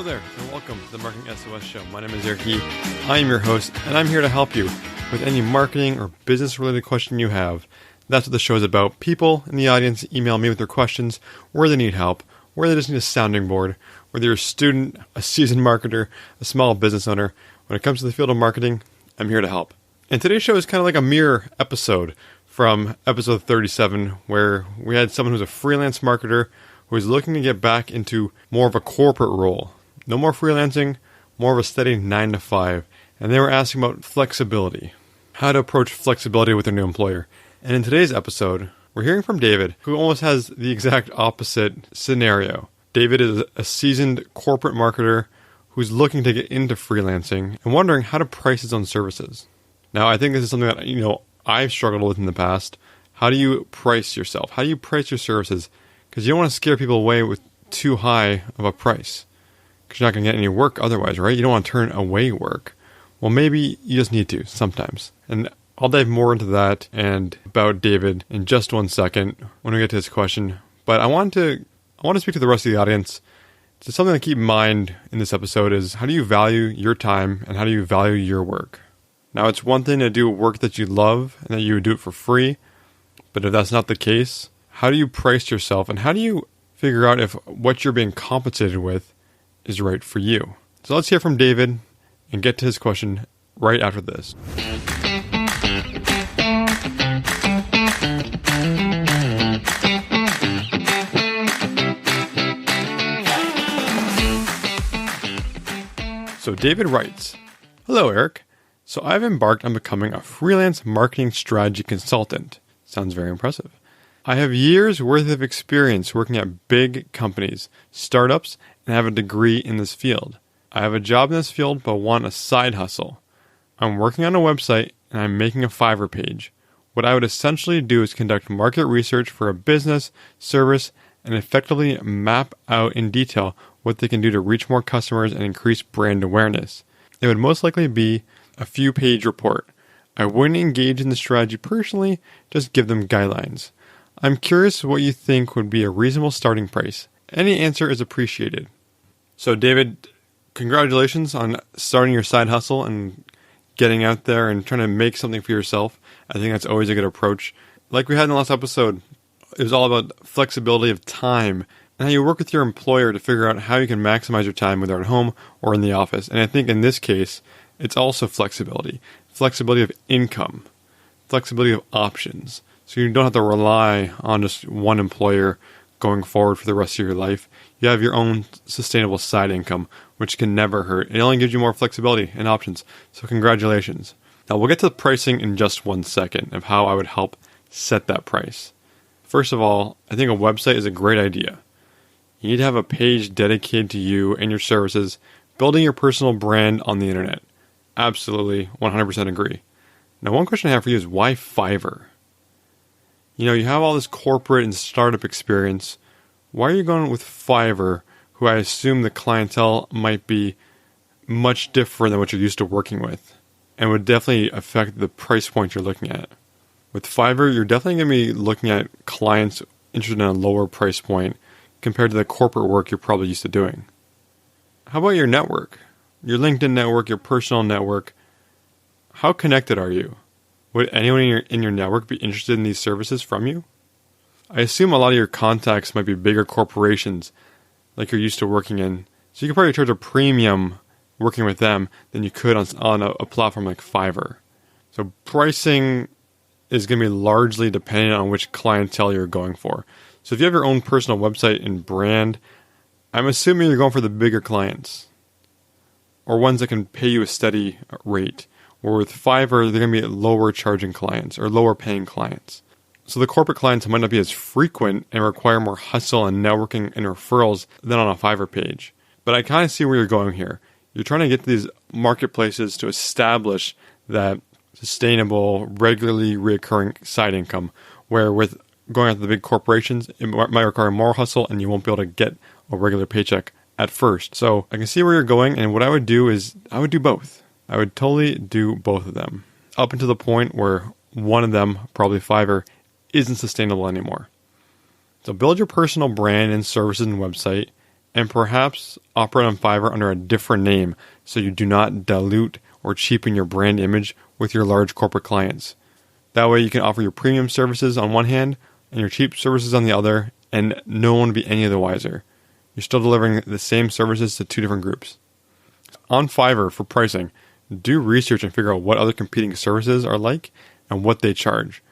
there, and welcome to the Marketing SOS Show. My name is Eric E. I am your host, and I'm here to help you with any marketing or business-related question you have. That's what the show is about. People in the audience email me with their questions, where they need help, where they just need a sounding board, whether you're a student, a seasoned marketer, a small business owner. When it comes to the field of marketing, I'm here to help. And today's show is kind of like a mirror episode from episode 37, where we had someone who's a freelance marketer who is looking to get back into more of a corporate role. No more freelancing, more of a steady 9 to 5. And they were asking about flexibility, how to approach flexibility with their new employer. And in today's episode, we're hearing from David, who almost has the exact opposite scenario. David is a seasoned corporate marketer who's looking to get into freelancing and wondering how to price his own services. Now, I think this is something that, I've struggled with in the past. How do you price yourself? How do you price your services? Because you don't want to scare people away with too high of a price. Because you're not going to get any work otherwise, right? You don't want to turn away work. Well, maybe you just need to sometimes. And I'll dive more into that and about David in just one second when we get to his question. But I want to speak to the rest of the audience. So something to keep in mind in this episode is, how do you value your time and how do you value your work? Now, it's one thing to do work that you love and that you would do it for free. But if that's not the case, how do you price yourself and how do you figure out if what you're being compensated with is right for you? So let's hear from David and get to his question right after this. So David writes, "Hello, Eric. So I've embarked on becoming a freelance marketing strategy consultant." Sounds very impressive. "I have years worth of experience working at big companies, startups, and have a degree in this field. I have a job in this field but want a side hustle. I'm working on a website and I'm making a Fiverr page. What I would essentially do is conduct market research for a business, service, and effectively map out in detail what they can do to reach more customers and increase brand awareness. It would most likely be a few-page report. I wouldn't engage in the strategy personally, just give them guidelines. I'm curious what you think would be a reasonable starting price. Any answer is appreciated." So David, congratulations on starting your side hustle and getting out there and trying to make something for yourself. I think that's always a good approach. Like we had in the last episode, it was all about flexibility of time and how you work with your employer to figure out how you can maximize your time, whether at home or in the office. And I think in this case, it's also flexibility. Flexibility of income. Flexibility of options. So you don't have to rely on just one employer going forward for the rest of your life. You have your own sustainable side income, which can never hurt. It only gives you more flexibility and options. So congratulations. Now we'll get to the pricing in just one second of how I would help set that price. First of all, I think a website is a great idea. You need to have a page dedicated to you and your services, building your personal brand on the internet. Absolutely, 100% agree. Now, one question I have for you is, why Fiverr? You have all this corporate and startup experience. Why are you going with Fiverr, who I assume the clientele might be much different than what you're used to working with, and would definitely affect the price point you're looking at? With Fiverr, you're definitely going to be looking at clients interested in a lower price point compared to the corporate work you're probably used to doing. How about your network? Your LinkedIn network, your personal network. How connected are you? Would anyone in your network be interested in these services from you? I assume a lot of your contacts might be bigger corporations like you're used to working in. So you could probably charge a premium working with them than you could on a platform like Fiverr. So pricing is going to be largely dependent on which clientele you're going for. So if you have your own personal website and brand, I'm assuming you're going for the bigger clients or ones that can pay you a steady rate. Or with Fiverr, they're going to be lower charging clients or lower paying clients. So the corporate clients might not be as frequent and require more hustle and networking and referrals than on a Fiverr page. But I kind of see where you're going here. You're trying to get to these marketplaces to establish that sustainable, regularly recurring side income, where with going after the big corporations, it might require more hustle and you won't be able to get a regular paycheck at first. So I can see where you're going, and what I would do is I would do both. I would totally do both of them up until the point where one of them, probably Fiverr, isn't sustainable anymore. So build your personal brand and services and website and perhaps operate on Fiverr under a different name so you do not dilute or cheapen your brand image with your large corporate clients. That way you can offer your premium services on one hand and your cheap services on the other, and no one will be any the wiser. You're still delivering the same services to two different groups. On Fiverr, for pricing, do research and figure out what other competing services are like and what they charge.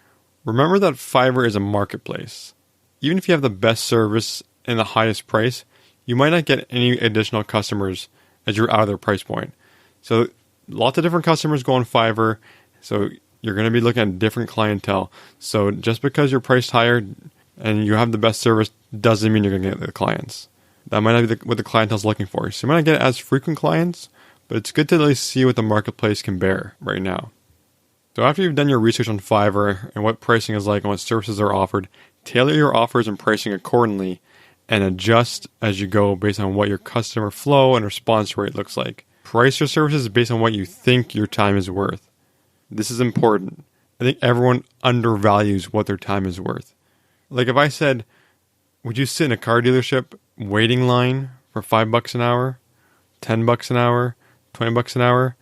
Remember that Fiverr is a marketplace. Even if you have the best service and the highest price, you might not get any additional customers as you're out of their price point. So lots of different customers go on Fiverr, so you're going to be looking at different clientele. So just because you're priced higher and you have the best service doesn't mean you're going to get the clients. That might not be what the clientele's looking for. So you might not get as frequent clients, but it's good to at least see what the marketplace can bear right now. So after you've done your research on Fiverr and what pricing is like and what services are offered, tailor your offers and pricing accordingly and adjust as you go based on what your customer flow and response rate looks like. Price your services based on what you think your time is worth. This is important. I think everyone undervalues what their time is worth. Like if I said, would you sit in a car dealership waiting line for $5 an hour, $10 an hour, $20 an hour,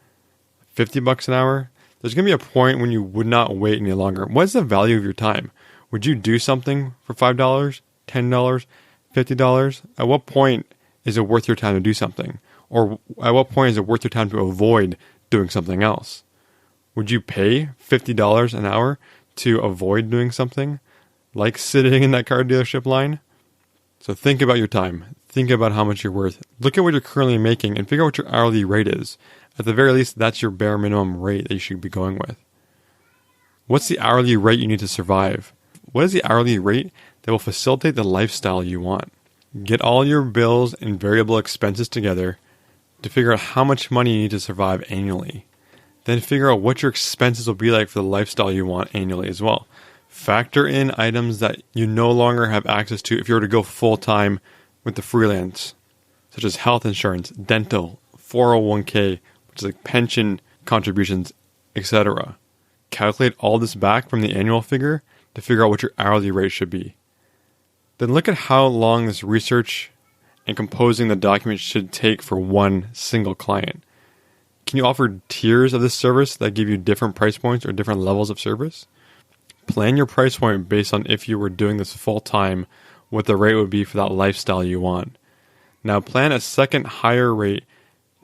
$50 an hour? There's going to be a point when you would not wait any longer. What's the value of your time? Would you do something for $5, $10, $50? At what point is it worth your time to do something? Or at what point is it worth your time to avoid doing something else? Would you pay $50 an hour to avoid doing something like sitting in that car dealership line? So think about your time. Think about how much you're worth. Look at what you're currently making and figure out what your hourly rate is. At the very least, that's your bare minimum rate that you should be going with. What's the hourly rate you need to survive? What is the hourly rate that will facilitate the lifestyle you want? Get all your bills and variable expenses together to figure out how much money you need to survive annually. Then figure out what your expenses will be like for the lifestyle you want annually as well. Factor in items that you no longer have access to if you were to go full-time with the freelance, such as health insurance, dental, 401k, which is like pension contributions, etc. Calculate all this back from the annual figure to figure out what your hourly rate should be. Then look at how long this research and composing the document should take for one single client. Can you offer tiers of this service that give you different price points or different levels of service? Plan your price point based on if you were doing this full time, what the rate would be for that lifestyle you want. Now plan a second higher rate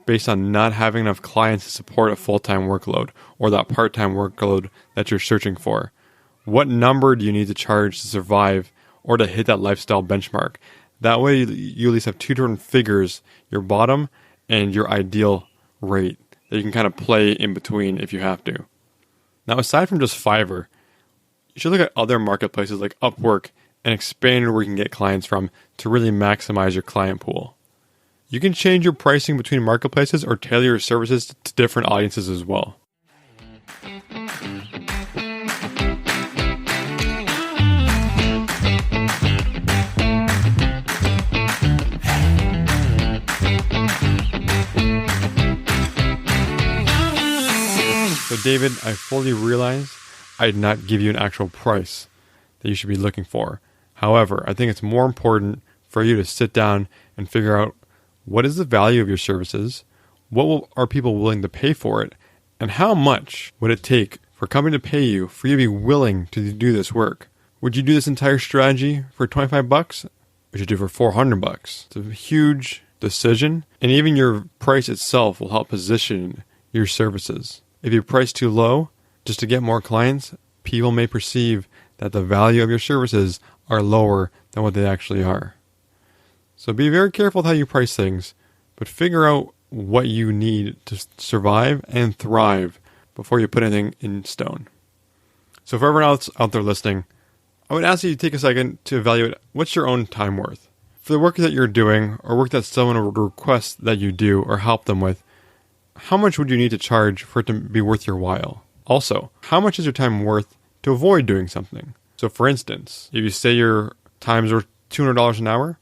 based on not having enough clients to support a full-time workload or that part-time workload that you're searching for. What number do you need to charge to survive or to hit that lifestyle benchmark? That way you at least have two different figures, your bottom and your ideal rate, that you can kind of play in between if you have to. Now, aside from just Fiverr, you should look at other marketplaces like Upwork and expand where you can get clients from to really maximize your client pool. You can change your pricing between marketplaces or tailor your services to different audiences as well. So David, I fully realize I did not give you an actual price that you should be looking for. However, I think it's more important for you to sit down and figure out what is the value of your services, are people willing to pay for it, and how much would it take for a company to pay you for you to be willing to do this work? Would you do this entire strategy for $25? Would you do it for $400? It's a huge decision, and even your price itself will help position your services. If you price too low, just to get more clients, people may perceive that the value of your services are lower than what they actually are. So be very careful with how you price things, but figure out what you need to survive and thrive before you put anything in stone. So for everyone else out there listening, I would ask you to take a second to evaluate what's your own time worth. For the work that you're doing or work that someone would request that you do or help them with, how much would you need to charge for it to be worth your while? Also, how much is your time worth to avoid doing something? So for instance, if you say your time's worth $200 an hour,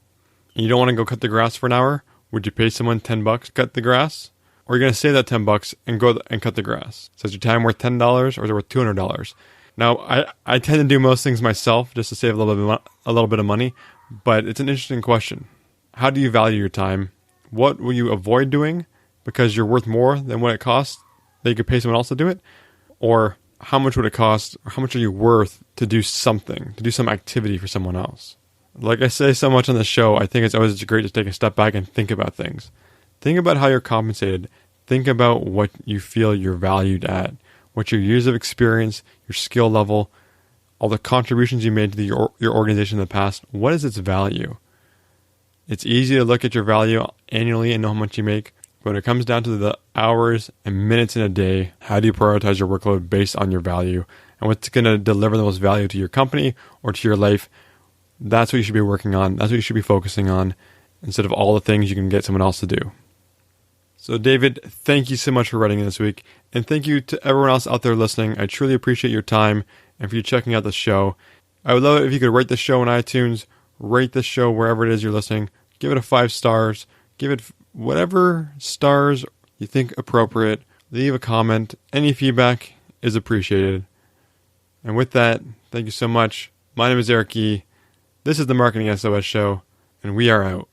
and you don't want to go cut the grass for an hour, would you pay someone $10 to cut the grass? Or are you going to save that $10 and go and cut the grass? So is your time worth $10 or is it worth $200? Now, I tend to do most things myself just to save a little bit of money, but it's an interesting question. how do you value your time? What will you avoid doing because you're worth more than what it costs that you could pay someone else to do it? Or how much would it cost, or how much are you worth to do something, to do some activity for someone else? Like I say so much on the show, I think it's always great to take a step back and think about things. Think about how you're compensated. Think about what you feel you're valued at, what your years of experience, your skill level, all the contributions you made to your organization in the past. What is its value? It's easy to look at your value annually and know how much you make, but when it comes down to the hours and minutes in a day, how do you prioritize your workload based on your value and what's going to deliver the most value to your company or to your life? That's what you should be working on. That's what you should be focusing on instead of all the things you can get someone else to do. So David, thank you so much for writing in this week. And thank you to everyone else out there listening. I truly appreciate your time and for you checking out the show. I would love it if you could rate the show on iTunes, rate the show wherever it is you're listening. Give it a 5 stars. Give it whatever stars you think appropriate. Leave a comment. Any feedback is appreciated. And with that, thank you so much. My name is Eric E. This is the Marketing SOS Show, and we are out.